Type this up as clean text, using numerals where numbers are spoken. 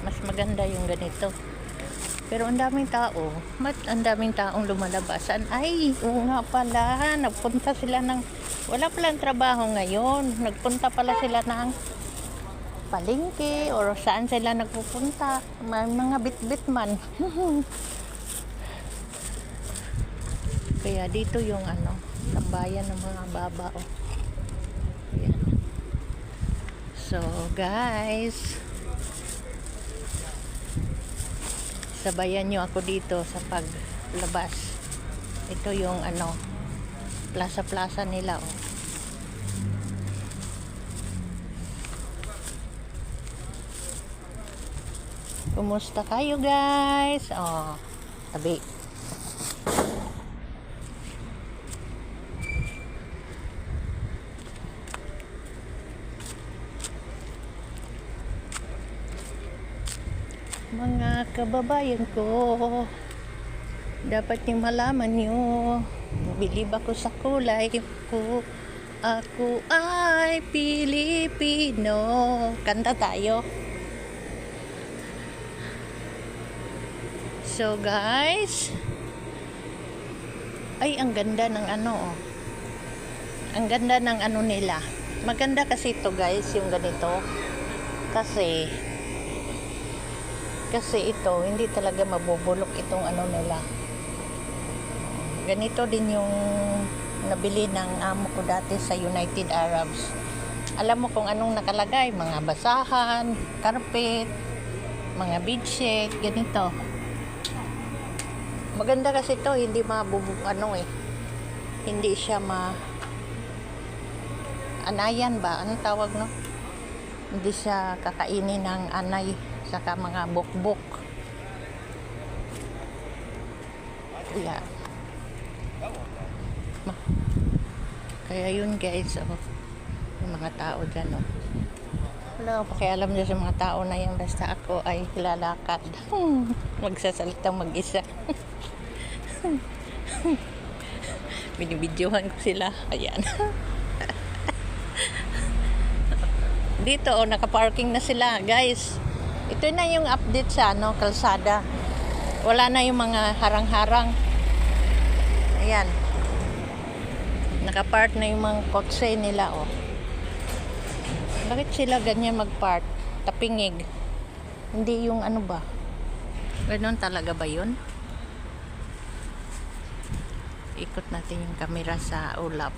Mas maganda yung ganito. Pero ang daming tao. Ang daming taong lumalabasan. Ay, oo nga pala. Nagpunta sila ng... Wala palang trabaho ngayon. Nagpunta pala sila ng palengke or saan sila nagpupunta. May mga bit-bit man. Kaya dito yung tambayan ng mga baba. Oh. Ayan. So, guys, sabayan nyo ako dito sa paglabas. Ito yung plaza nila. Oh. Kumusta kayo, guys? Oh, tabi. Mga kababayan ko, dapat niyong malaman niyo, bilib ako sa kulay ko. Ako ay Pilipino. Kanta tayo. So guys, ay ang ganda ng oh. Ang ganda ng nila. Maganda kasi ito, guys, yung ganito. Kasi ito, hindi talaga mabubulok itong nila. Ganito din yung nabili ng amo ko dati sa United Arabs. Alam mo kung anong nakalagay? Mga basahan, carpet, mga bedsheet, ganito. Maganda kasi ito, hindi hindi siya anayan ba? Anong tawag, no? Hindi siya kakainin ng anay saka mga bukbok. Kaya yun, guys, yung mga tao dyan, wala akong pakialam dyan sa mga tao na yan, basta ako ay lalakad. Magsasalita mag-isa. Binibidyohan ko sila. Ayan. Dito, nakaparking na sila, guys. Ito na yung update sa kalsada. Wala na yung mga harang-harang. Ayan. Nakapark na yung mga kotse nila, oh. Bakit sila ganyan magpark? Tapingig. Hindi yung ba? Ganon talaga ba yun? Ikot natin yung camera sa ulap.